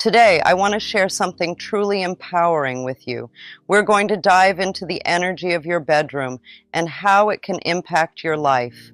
Today, I want to share something truly empowering with you. We're going to dive into the energy of your bedroom and how it can impact your life.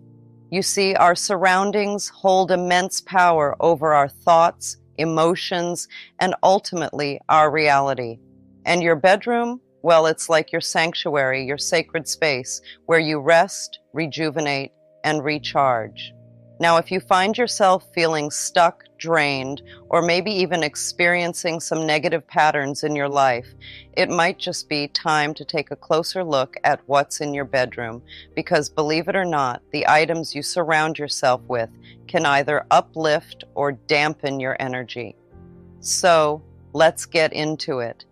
You see, our surroundings hold immense power over our thoughts, emotions, and ultimately our reality. And your bedroom, well, it's like your sanctuary, your sacred space where you rest, rejuvenate, and recharge. Now, if you find yourself feeling stuck, drained, or maybe even experiencing some negative patterns in your life, it might just be time to take a closer look at what's in your bedroom, because believe it or not, the items you surround yourself with can either uplift or dampen your energy. So, let's get into it.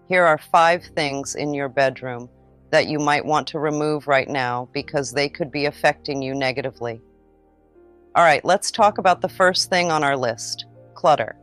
Here are 5 things in your bedroom that you might want to remove right now because they could be affecting you negatively. All right, let's talk about the first thing on our list, clutter.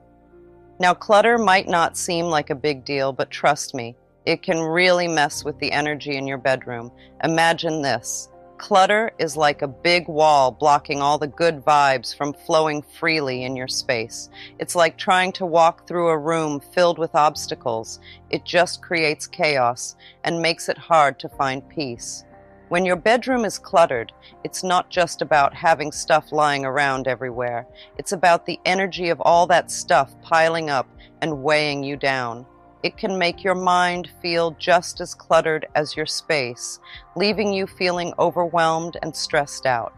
Now, clutter might not seem like a big deal, but trust me, it can really mess with the energy in your bedroom. Imagine this. Clutter is like a big wall blocking all the good vibes from flowing freely in your space. It's like trying to walk through a room filled with obstacles. It just creates chaos and makes it hard to find peace. When your bedroom is cluttered, it's not just about having stuff lying around everywhere. It's about the energy of all that stuff piling up and weighing you down. It can make your mind feel just as cluttered as your space, leaving you feeling overwhelmed and stressed out.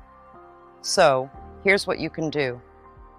So, here's what you can do.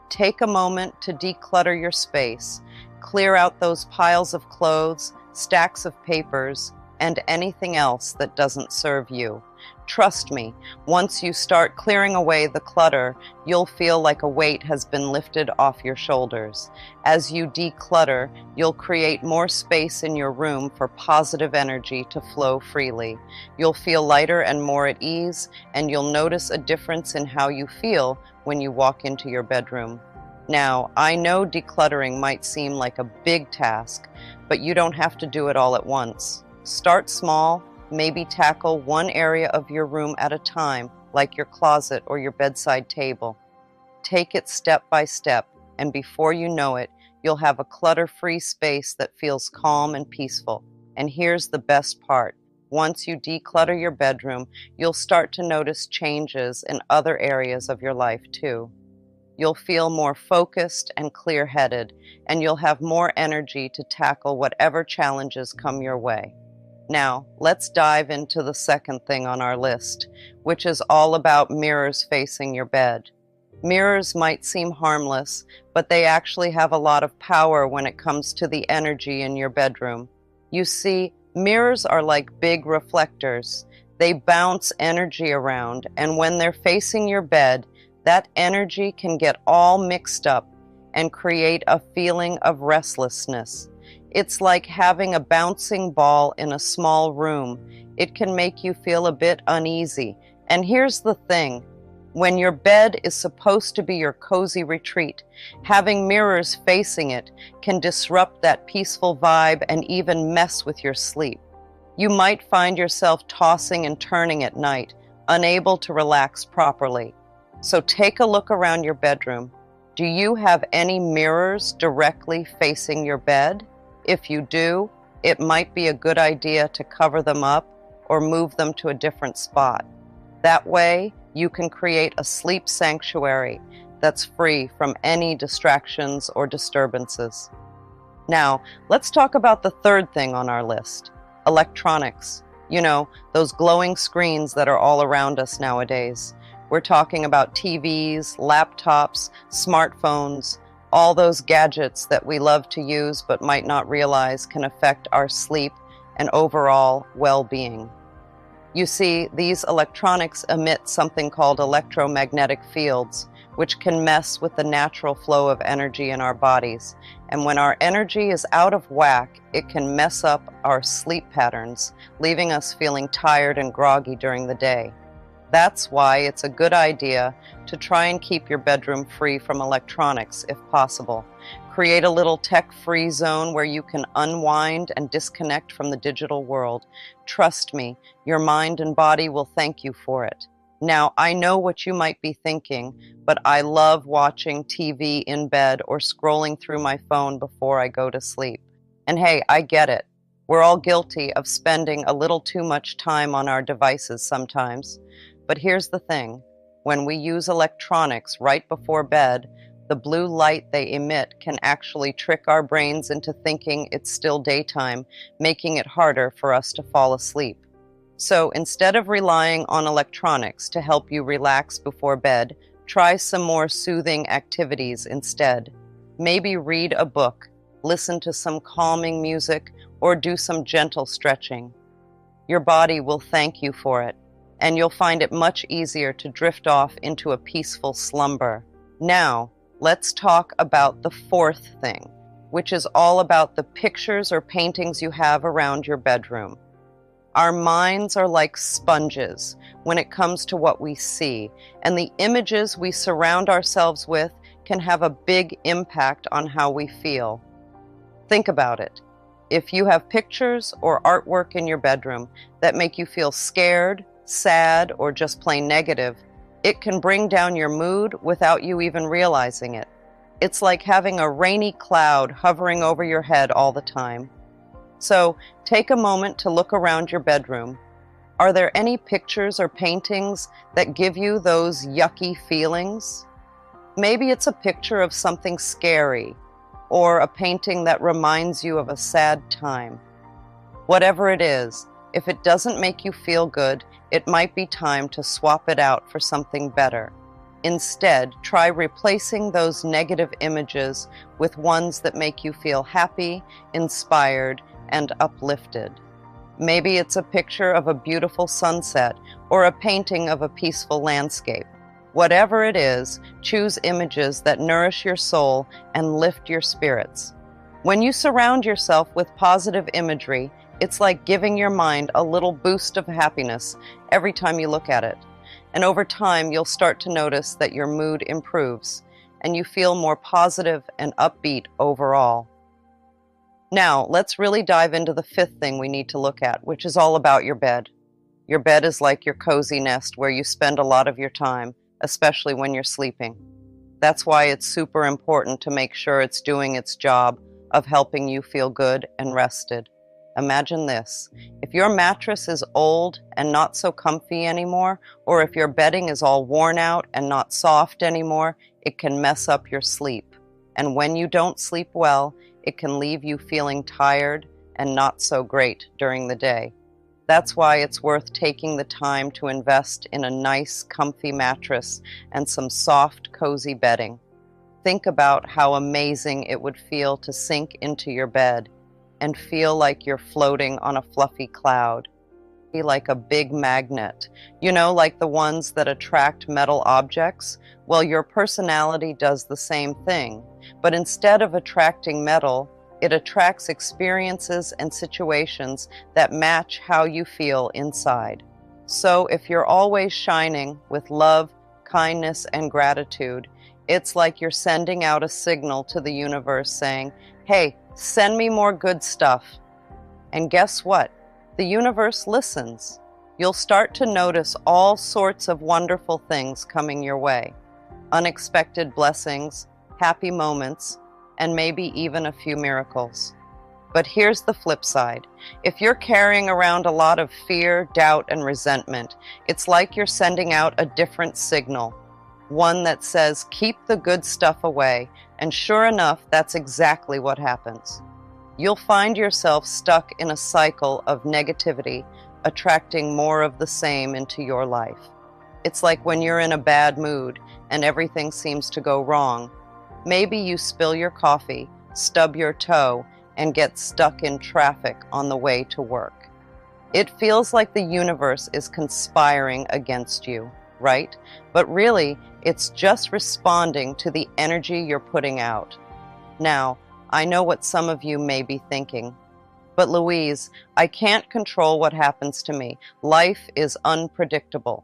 Take a moment to declutter your space. Clear out those piles of clothes, stacks of papers, and anything else that doesn't serve you. Trust me, once you start clearing away the clutter, you'll feel like a weight has been lifted off your shoulders. As you declutter, you'll create more space in your room for positive energy to flow freely. You'll feel lighter and more at ease, and you'll notice a difference in how you feel when you walk into your bedroom. Now, I know decluttering might seem like a big task, but you don't have to do it all at once. Start small, maybe tackle one area of your room at a time, like your closet or your bedside table. Take it step by step, and before you know it, you'll have a clutter-free space that feels calm and peaceful. And here's the best part. Once you declutter your bedroom, you'll start to notice changes in other areas of your life too. You'll feel more focused and clear-headed, and you'll have more energy to tackle whatever challenges come your way. Now, let's dive into the second thing on our list, which is all about mirrors facing your bed. Mirrors might seem harmless, but they actually have a lot of power when it comes to the energy in your bedroom. You see, mirrors are like big reflectors. They bounce energy around, and when they're facing your bed, that energy can get all mixed up and create a feeling of restlessness. It's like having a bouncing ball in a small room. It can make you feel a bit uneasy. And here's the thing. When your bed is supposed to be your cozy retreat, having mirrors facing it can disrupt that peaceful vibe and even mess with your sleep. You might find yourself tossing and turning at night, unable to relax properly. So take a look around your bedroom. Do you have any mirrors directly facing your bed? If you do, it might be a good idea to cover them up or move them to a different spot. That way, you can create a sleep sanctuary that's free from any distractions or disturbances. Now, let's talk about the third thing on our list, electronics. You know, those glowing screens that are all around us nowadays. We're talking about TVs, laptops, smartphones, all those gadgets that we love to use but might not realize can affect our sleep and overall well-being. You see, these electronics emit something called electromagnetic fields, which can mess with the natural flow of energy in our bodies. And when our energy is out of whack, it can mess up our sleep patterns, leaving us feeling tired and groggy during the day. That's why it's a good idea to try and keep your bedroom free from electronics if possible. Create a little tech-free zone where you can unwind and disconnect from the digital world. Trust me, your mind and body will thank you for it. Now, I know what you might be thinking, but I love watching TV in bed or scrolling through my phone before I go to sleep. And hey, I get it. We're all guilty of spending a little too much time on our devices sometimes. But here's the thing. When we use electronics right before bed, the blue light they emit can actually trick our brains into thinking it's still daytime, making it harder for us to fall asleep. So instead of relying on electronics to help you relax before bed, try some more soothing activities instead. Maybe read a book, listen to some calming music, or do some gentle stretching. Your body will thank you for it, and you'll find it much easier to drift off into a peaceful slumber. Now, let's talk about the fourth thing, which is all about the pictures or paintings you have around your bedroom. Our minds are like sponges when it comes to what we see, and the images we surround ourselves with can have a big impact on how we feel. Think about it. If you have pictures or artwork in your bedroom that make you feel scared, sad, or just plain negative, it can bring down your mood without you even realizing it. It's like having a rainy cloud hovering over your head all the time. So take a moment to look around your bedroom. Are there any pictures or paintings that give you those yucky feelings? Maybe it's a picture of something scary, or a painting that reminds you of a sad time. Whatever it is, if it doesn't make you feel good, it might be time to swap it out for something better. Instead, try replacing those negative images with ones that make you feel happy, inspired, and uplifted. Maybe it's a picture of a beautiful sunset or a painting of a peaceful landscape. Whatever it is, choose images that nourish your soul and lift your spirits. When you surround yourself with positive imagery, it's like giving your mind a little boost of happiness every time you look at it. And over time, you'll start to notice that your mood improves and you feel more positive and upbeat overall. Now, let's really dive into the fifth thing we need to look at, which is all about your bed. Your bed is like your cozy nest where you spend a lot of your time, especially when you're sleeping. That's why it's super important to make sure it's doing its job of helping you feel good and rested. Imagine this. If your mattress is old and not so comfy anymore, or if your bedding is all worn out and not soft anymore, it can mess up your sleep. And when you don't sleep well, it can leave you feeling tired and not so great during the day. That's why it's worth taking the time to invest in a nice, comfy mattress and some soft, cozy bedding. Think about how amazing it would feel to sink into your bed and feel like you're floating on a fluffy cloud. Be like a big magnet, like the ones that attract metal objects. Well, your personality does the same thing, but instead of attracting metal, it attracts experiences and situations that match how you feel inside. So if you're always shining with love, kindness, and gratitude, it's like you're sending out a signal to the universe saying, "Hey, send me more good stuff." And guess what? The universe listens. You'll start to notice all sorts of wonderful things coming your way. Unexpected blessings, happy moments, and maybe even a few miracles. But here's the flip side. If you're carrying around a lot of fear, doubt, and resentment, it's like you're sending out a different signal. One that says, keep the good stuff away. And sure enough, that's exactly what happens. You'll find yourself stuck in a cycle of negativity, attracting more of the same into your life. It's like when you're in a bad mood and everything seems to go wrong. Maybe you spill your coffee, stub your toe, and get stuck in traffic on the way to work. It feels like the universe is conspiring against you, right? But really, it's just responding to the energy you're putting out. Now, I know what some of you may be thinking, but Louise, I can't control what happens to me. Life is unpredictable.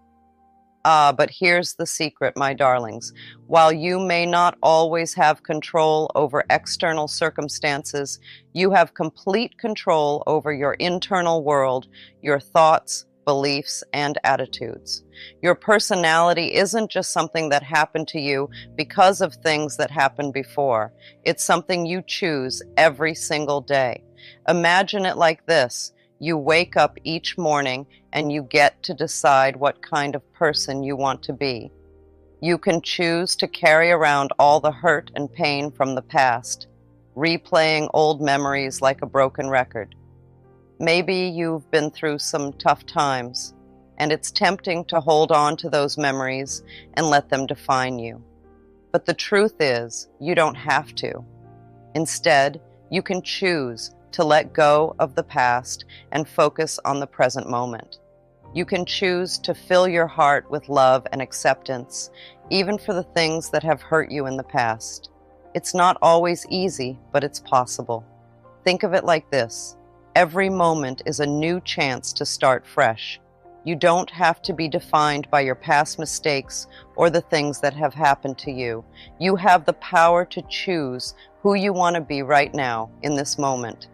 But here's the secret, my darlings. While you may not always have control over external circumstances, you have complete control over your internal world, your thoughts, beliefs, and attitudes. Your personality isn't just something that happened to you because of things that happened before. It's something you choose every single day. Imagine it like this. You wake up each morning and you get to decide what kind of person you want to be. You can choose to carry around all the hurt and pain from the past, replaying old memories like a broken record. Maybe you've been through some tough times, and it's tempting to hold on to those memories and let them define you. But the truth is, you don't have to. Instead, you can choose to let go of the past and focus on the present moment. You can choose to fill your heart with love and acceptance, even for the things that have hurt you in the past. It's not always easy, but it's possible. Think of it like this. Every moment is a new chance to start fresh. You don't have to be defined by your past mistakes or the things that have happened to you. You have the power to choose who you want to be right now in this moment.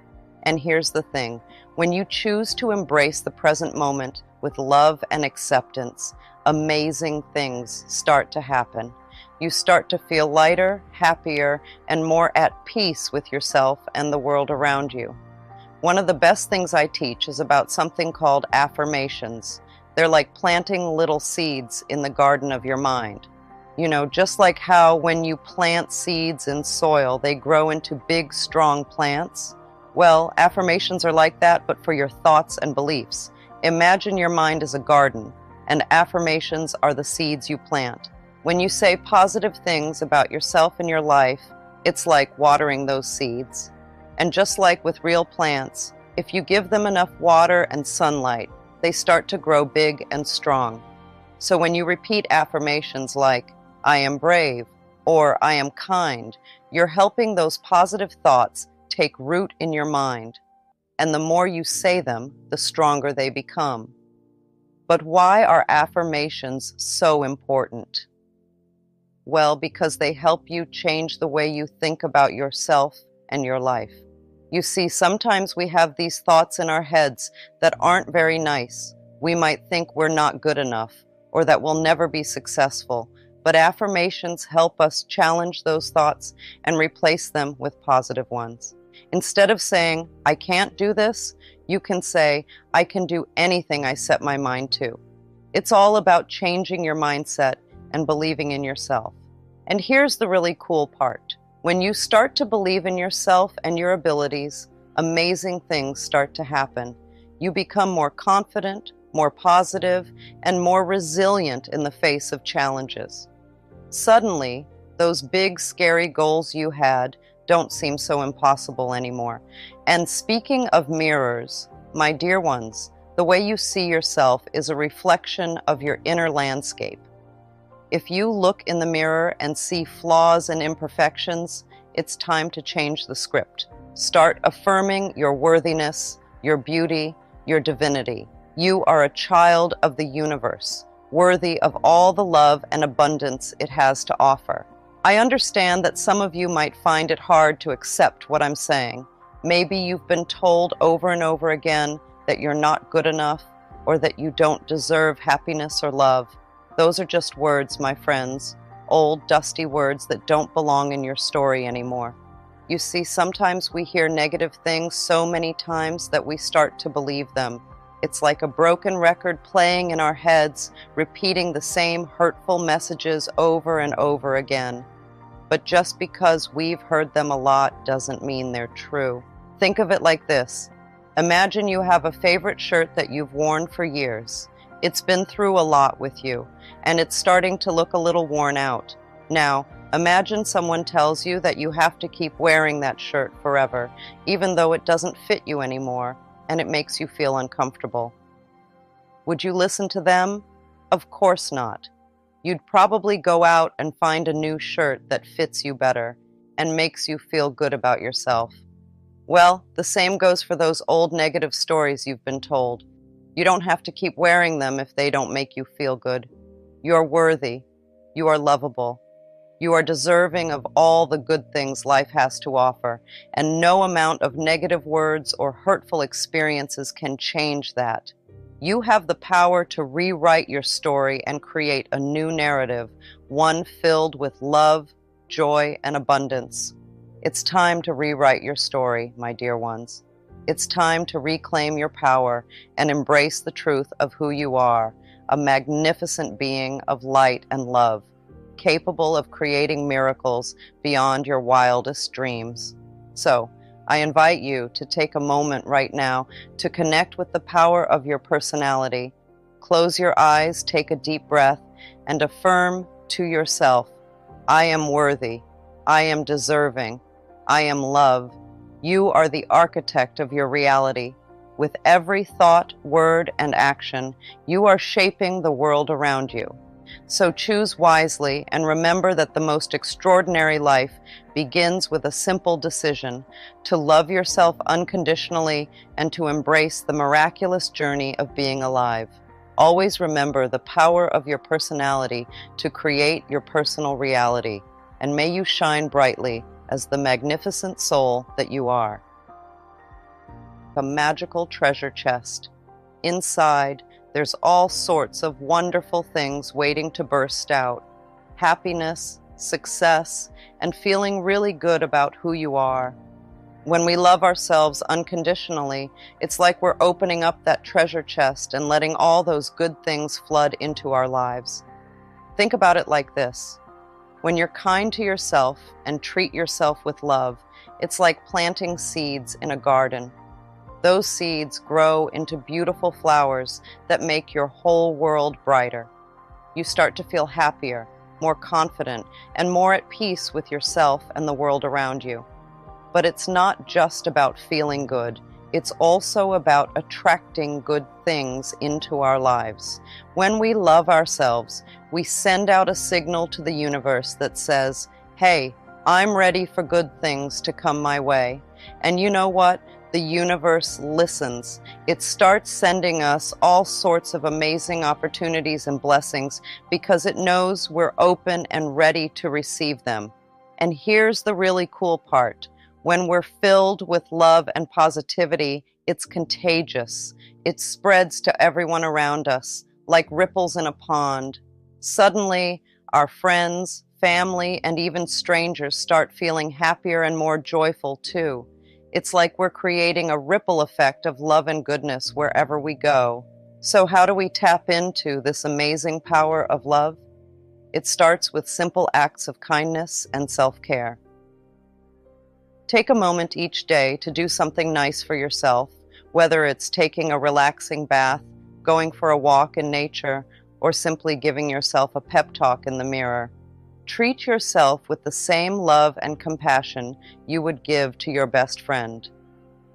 And here's the thing. When you choose to embrace the present moment with love and acceptance, amazing things start to happen. You start to feel lighter, happier, and more at peace with yourself and the world around you. One of the best things I teach is about something called affirmations. They're like planting little seeds in the garden of your mind. You know, just like how when you plant seeds in soil, they grow into big, strong plants. Well, affirmations are like that, but for your thoughts and beliefs. Imagine your mind as a garden, and affirmations are the seeds you plant. When you say positive things about yourself and your life, it's like watering those seeds. And just like with real plants, if you give them enough water and sunlight, they start to grow big and strong. So when you repeat affirmations like, I am brave, or I am kind, you're helping those positive thoughts take root in your mind. And the more you say them, the stronger they become. But why are affirmations so important? Well, because they help you change the way you think about yourself and your life. You see, sometimes we have these thoughts in our heads that aren't very nice. We might think we're not good enough, or that we'll never be successful. But affirmations help us challenge those thoughts and replace them with positive ones. Instead of saying, I can't do this, you can say, I can do anything I set my mind to. It's all about changing your mindset and believing in yourself. And here's the really cool part. When you start to believe in yourself and your abilities, amazing things start to happen. You become more confident, more positive, and more resilient in the face of challenges. Suddenly, those big, scary goals you had don't seem so impossible anymore. And speaking of mirrors, my dear ones, the way you see yourself is a reflection of your inner landscape. If you look in the mirror and see flaws and imperfections, it's time to change the script. Start affirming your worthiness, your beauty, your divinity. You are a child of the universe, worthy of all the love and abundance it has to offer. I understand that some of you might find it hard to accept what I'm saying. Maybe you've been told over and over again that you're not good enough or that you don't deserve happiness or love. Those are just words, my friends, old, dusty words that don't belong in your story anymore. You see, sometimes we hear negative things so many times that we start to believe them. It's like a broken record playing in our heads, repeating the same hurtful messages over and over again. But just because we've heard them a lot doesn't mean they're true. Think of it like this. Imagine you have a favorite shirt that you've worn for years. It's been through a lot with you, and it's starting to look a little worn out. Now, imagine someone tells you that you have to keep wearing that shirt forever, even though it doesn't fit you anymore, and it makes you feel uncomfortable. Would you listen to them? Of course not. You'd probably go out and find a new shirt that fits you better and makes you feel good about yourself. Well, the same goes for those old negative stories you've been told. You don't have to keep wearing them if they don't make you feel good. You're worthy. You are lovable. You are deserving of all the good things life has to offer, and no amount of negative words or hurtful experiences can change that. You have the power to rewrite your story and create a new narrative, one filled with love, joy, and abundance. It's time to rewrite your story, my dear ones. It's time to reclaim your power and embrace the truth of who you are, a magnificent being of light and love, capable of creating miracles beyond your wildest dreams. So, I invite you to take a moment right now to connect with the power of your personality. Close your eyes, take a deep breath, and affirm to yourself, I am worthy, I am deserving, I am love. You are the architect of your reality. With every thought, word, and action, you are shaping the world around you. So choose wisely and remember that the most extraordinary life begins with a simple decision to love yourself unconditionally and to embrace the miraculous journey of being alive. Always remember the power of your personality to create your personal reality, and may you shine brightly as the magnificent soul that you are. A magical treasure chest. Inside, there's all sorts of wonderful things waiting to burst out. Happiness, success, and feeling really good about who you are. When we love ourselves unconditionally, it's like we're opening up that treasure chest and letting all those good things flood into our lives. Think about it like this. When you're kind to yourself and treat yourself with love, it's like planting seeds in a garden. Those seeds grow into beautiful flowers that make your whole world brighter. You start to feel happier, more confident, and more at peace with yourself and the world around you. But it's not just about feeling good. It's also about attracting good things into our lives. When we love ourselves, we send out a signal to the universe that says, hey, I'm ready for good things to come my way. And you know what? The universe listens. It starts sending us all sorts of amazing opportunities and blessings because it knows we're open and ready to receive them. And here's the really cool part. When we're filled with love and positivity, it's contagious. It spreads to everyone around us, like ripples in a pond. Suddenly, our friends, family, and even strangers start feeling happier and more joyful too. It's like we're creating a ripple effect of love and goodness wherever we go. So how do we tap into this amazing power of love? It starts with simple acts of kindness and self-care. Take a moment each day to do something nice for yourself, whether it's taking a relaxing bath, going for a walk in nature, or simply giving yourself a pep talk in the mirror. Treat yourself with the same love and compassion you would give to your best friend.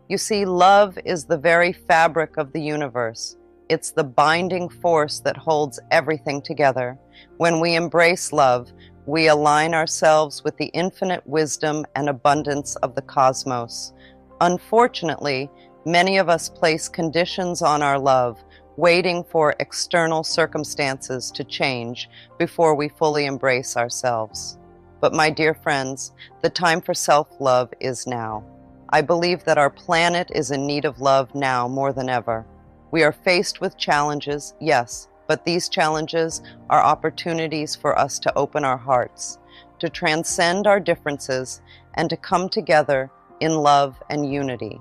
You see, love is the very fabric of the universe. It's the binding force that holds everything together. When we embrace love, we align ourselves with the infinite wisdom and abundance of the cosmos. Unfortunately, many of us place conditions on our love, waiting for external circumstances to change before we fully embrace ourselves. But my dear friends, the time for self-love is now. I believe that our planet is in need of love now more than ever. We are faced with challenges, yes, but these challenges are opportunities for us to open our hearts, to transcend our differences, and to come together in love and unity.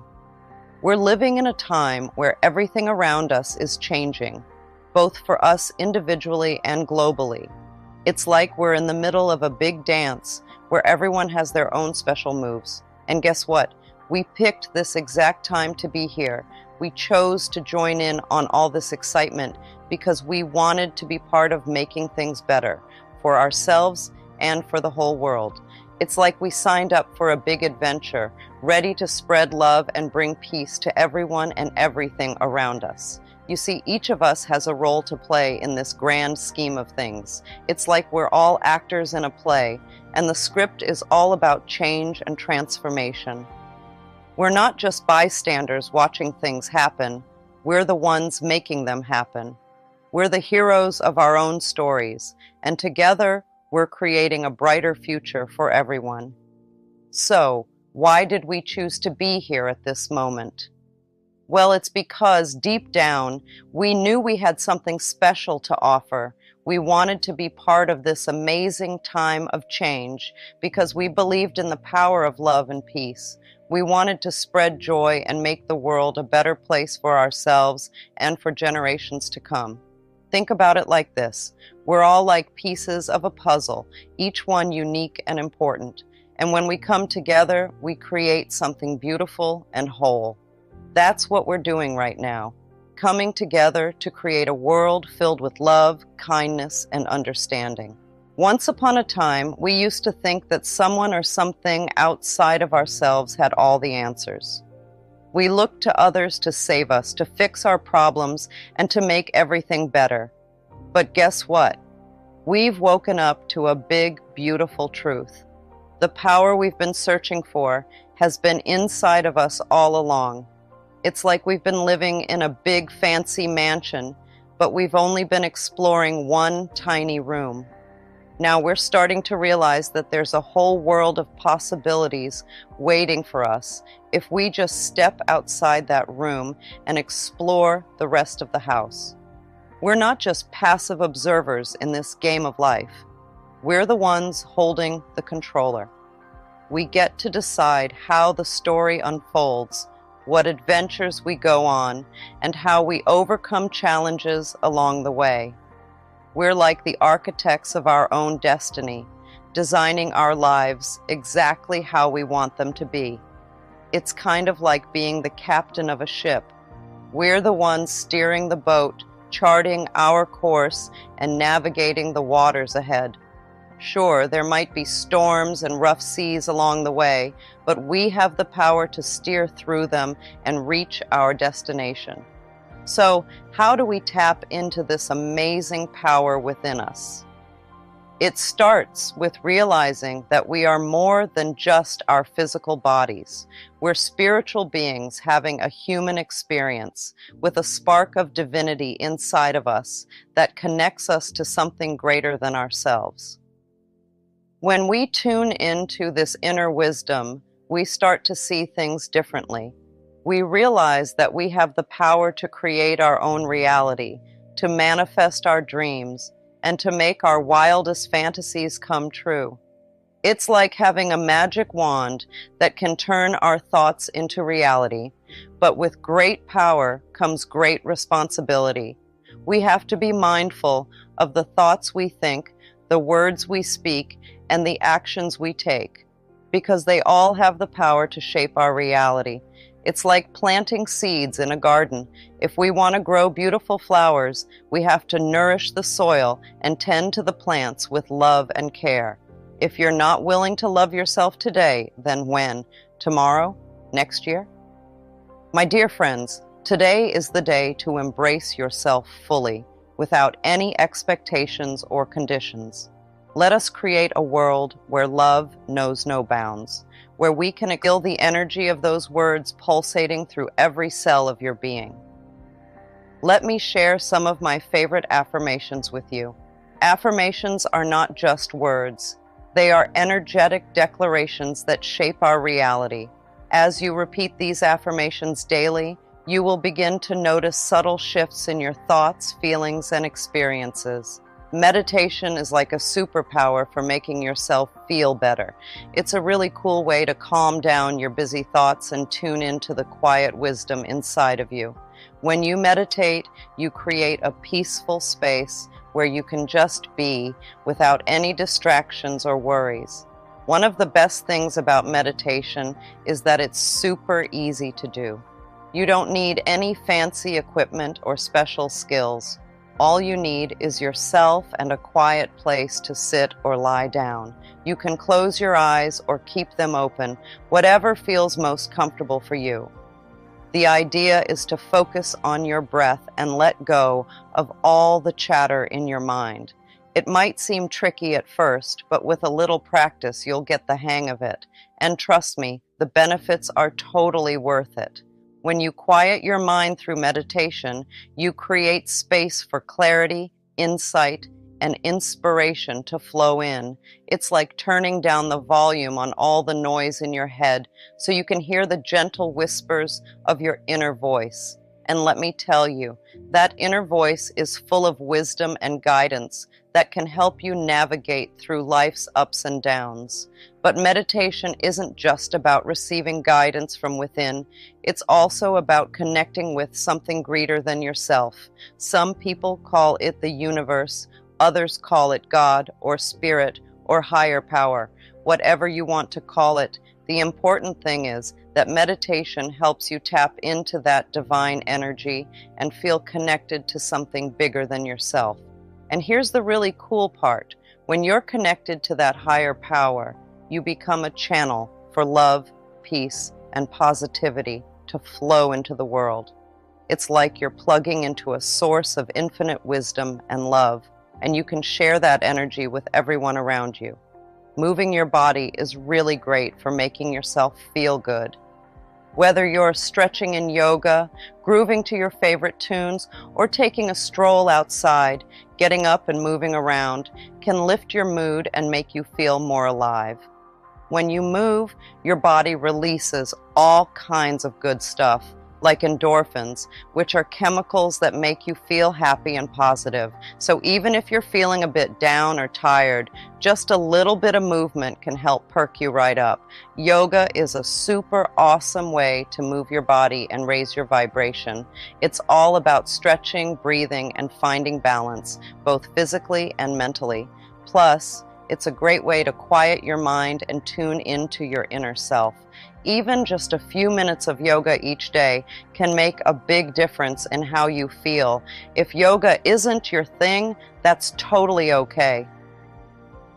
We're living in a time where everything around us is changing, both for us individually and globally. It's like we're in the middle of a big dance where everyone has their own special moves. And guess what? We picked this exact time to be here. We chose to join in on all this excitement because we wanted to be part of making things better for ourselves and for the whole world. It's like we signed up for a big adventure, ready to spread love and bring peace to everyone and everything around us. You see, each of us has a role to play in this grand scheme of things. It's like we're all actors in a play, and the script is all about change and transformation. We're not just bystanders watching things happen. We're the ones making them happen. We're the heroes of our own stories, and together, we're creating a brighter future for everyone. So, why did we choose to be here at this moment? Well, it's because deep down, we knew we had something special to offer. We wanted to be part of this amazing time of change because we believed in the power of love and peace. We wanted to spread joy and make the world a better place for ourselves and for generations to come. Think about it like this. We're all like pieces of a puzzle, each one unique and important. And when we come together, we create something beautiful and whole. That's what we're doing right now, coming together to create a world filled with love, kindness, and understanding. Once upon a time, we used to think that someone or something outside of ourselves had all the answers. We looked to others to save us, to fix our problems, and to make everything better. But guess what? We've woken up to a big, beautiful truth. The power we've been searching for has been inside of us all along. It's like we've been living in a big, fancy mansion, but we've only been exploring one tiny room. Now we're starting to realize that there's a whole world of possibilities waiting for us if we just step outside that room and explore the rest of the house. We're not just passive observers in this game of life. We're the ones holding the controller. We get to decide how the story unfolds, what adventures we go on, and how we overcome challenges along the way. We're like the architects of our own destiny, designing our lives exactly how we want them to be. It's kind of like being the captain of a ship. We're the ones steering the boat, charting our course, and navigating the waters ahead. Sure, there might be storms and rough seas along the way, but we have the power to steer through them and reach our destination. So, how do we tap into this amazing power within us? It starts with realizing that we are more than just our physical bodies. We're spiritual beings having a human experience with a spark of divinity inside of us that connects us to something greater than ourselves. When we tune into this inner wisdom, we start to see things differently. We realize that we have the power to create our own reality, to manifest our dreams, and to make our wildest fantasies come true. It's like having a magic wand that can turn our thoughts into reality, but with great power comes great responsibility. We have to be mindful of the thoughts we think, the words we speak, and the actions we take, because they all have the power to shape our reality. It's like planting seeds in a garden. If we want to grow beautiful flowers, we have to nourish the soil and tend to the plants with love and care. If you're not willing to love yourself today, then when? Tomorrow? Next year? My dear friends, today is the day to embrace yourself fully, without any expectations or conditions. Let us create a world where love knows no bounds, where we can feel the energy of those words pulsating through every cell of your being. Let me share some of my favorite affirmations with you. Affirmations are not just words. They are energetic declarations that shape our reality. As you repeat these affirmations daily, you will begin to notice subtle shifts in your thoughts, feelings, and experiences. Meditation is like a superpower for making yourself feel better. It's a really cool way to calm down your busy thoughts and tune into the quiet wisdom inside of you. When you meditate, you create a peaceful space where you can just be without any distractions or worries. One of the best things about meditation is that it's super easy to do. You don't need any fancy equipment or special skills. All you need is yourself and a quiet place to sit or lie down. You can close your eyes or keep them open, whatever feels most comfortable for you. The idea is to focus on your breath and let go of all the chatter in your mind. It might seem tricky at first, but with a little practice, you'll get the hang of it. And trust me, the benefits are totally worth it. When you quiet your mind through meditation, you create space for clarity, insight, and inspiration to flow in. It's like turning down the volume on all the noise in your head so you can hear the gentle whispers of your inner voice. And let me tell you, that inner voice is full of wisdom and guidance that can help you navigate through life's ups and downs. But meditation isn't just about receiving guidance from within, it's also about connecting with something greater than yourself. Some people call it the universe, others call it God or spirit or higher power. Whatever you want to call it, the important thing is that meditation helps you tap into that divine energy and feel connected to something bigger than yourself. And here's the really cool part. When you're connected to that higher power, you become a channel for love, peace, and positivity to flow into the world. It's like you're plugging into a source of infinite wisdom and love, and you can share that energy with everyone around you. Moving your body is really great for making yourself feel good. Whether you're stretching in yoga, grooving to your favorite tunes, or taking a stroll outside, getting up and moving around can lift your mood and make you feel more alive. When you move, your body releases all kinds of good stuff, like endorphins, which are chemicals that make you feel happy and positive. So even if you're feeling a bit down or tired, just a little bit of movement can help perk you right up. Yoga is a super awesome way to move your body and raise your vibration. It's all about stretching, breathing, and finding balance, both physically and mentally. Plus, it's a great way to quiet your mind and tune into your inner self. Even just a few minutes of yoga each day can make a big difference in how you feel. If yoga isn't your thing, that's totally okay.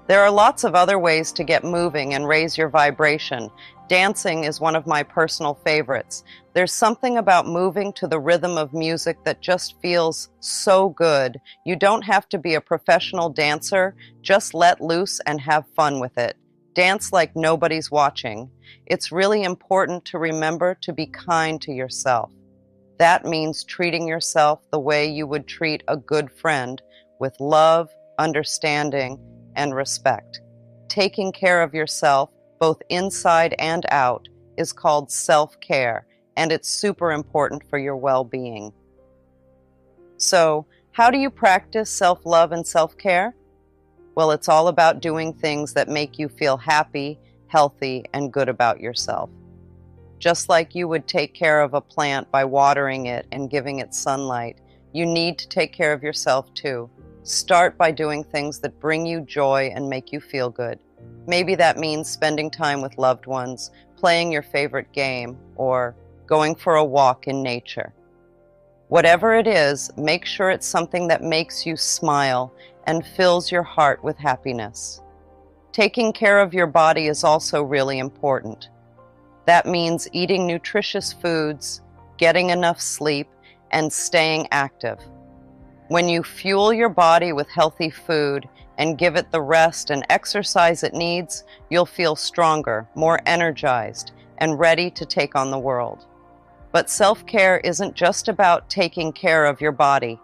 There are lots of other ways to get moving and raise your vibration. Dancing is one of my personal favorites. There's something about moving to the rhythm of music that just feels so good. You don't have to be a professional dancer, just let loose and have fun with it. Dance like nobody's watching. It's really important to remember to be kind to yourself. That means treating yourself the way you would treat a good friend, with love, understanding, and respect. Taking care of yourself, both inside and out, is called self-care, and it's super important for your well-being. So, how do you practice self-love and self-care? Well, it's all about doing things that make you feel happy, healthy, and good about yourself. Just like you would take care of a plant by watering it and giving it sunlight, you need to take care of yourself too. Start by doing things that bring you joy and make you feel good. Maybe that means spending time with loved ones, playing your favorite game, or going for a walk in nature. Whatever it is, make sure it's something that makes you smile and fills your heart with happiness. Taking care of your body is also really important. That means eating nutritious foods, getting enough sleep, and staying active. When you fuel your body with healthy food and give it the rest and exercise it needs, you'll feel stronger, more energized, and ready to take on the world. But self-care isn't just about taking care of your body.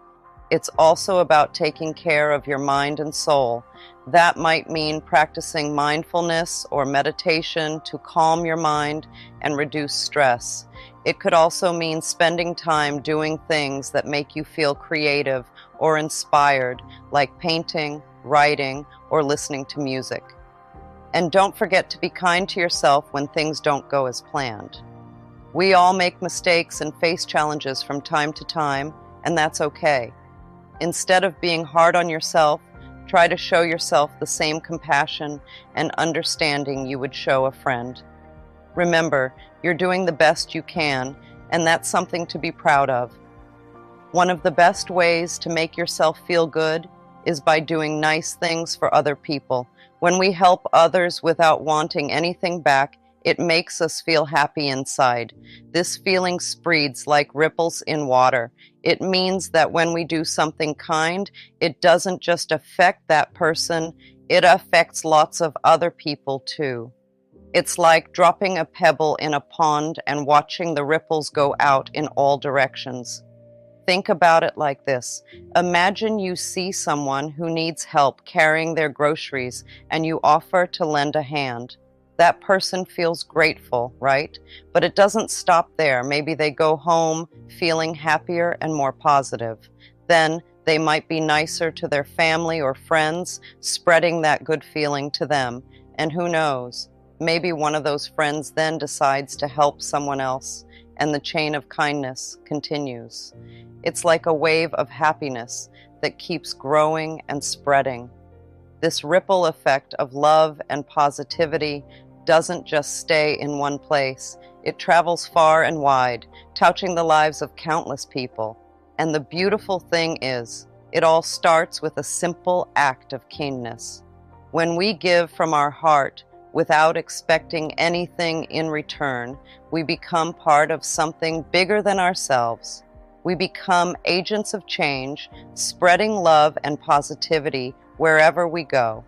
It's also about taking care of your mind and soul. That might mean practicing mindfulness or meditation to calm your mind and reduce stress. It could also mean spending time doing things that make you feel creative or inspired, like painting, writing, or listening to music. And don't forget to be kind to yourself when things don't go as planned. We all make mistakes and face challenges from time to time, and that's okay. Instead of being hard on yourself, try to show yourself the same compassion and understanding you would show a friend. Remember, you're doing the best you can, and that's something to be proud of. One of the best ways to make yourself feel good is by doing nice things for other people. When we help others without wanting anything back, it makes us feel happy inside. This feeling spreads like ripples in water. It means that when we do something kind, it doesn't just affect that person, it affects lots of other people too. It's like dropping a pebble in a pond and watching the ripples go out in all directions. Think about it like this. Imagine you see someone who needs help carrying their groceries and you offer to lend a hand. That person feels grateful, right? But it doesn't stop there. Maybe they go home feeling happier and more positive. Then they might be nicer to their family or friends, spreading that good feeling to them. And who knows, maybe one of those friends then decides to help someone else, and the chain of kindness continues. It's like a wave of happiness that keeps growing and spreading. This ripple effect of love and positivity doesn't just stay in one place. It travels far and wide, touching the lives of countless people. And the beautiful thing is, it all starts with a simple act of kindness. When we give from our heart without expecting anything in return, we become part of something bigger than ourselves. We become agents of change, spreading love and positivity wherever we go.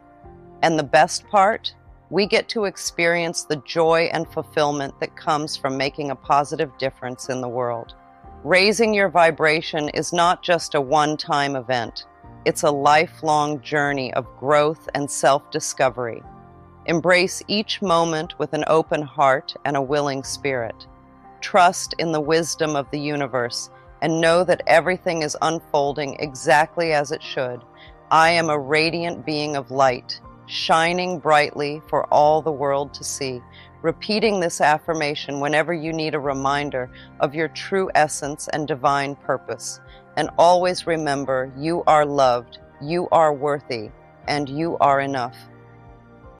And the best part? We get to experience the joy and fulfillment that comes from making a positive difference in the world. Raising your vibration is not just a one-time event. It's a lifelong journey of growth and self-discovery. Embrace each moment with an open heart and a willing spirit. Trust in the wisdom of the universe and know that everything is unfolding exactly as it should. I am a radiant being of light, shining brightly for all the world to see. Repeating this affirmation whenever you need a reminder of your true essence and divine purpose. And always remember, you are loved, you are worthy, and you are enough.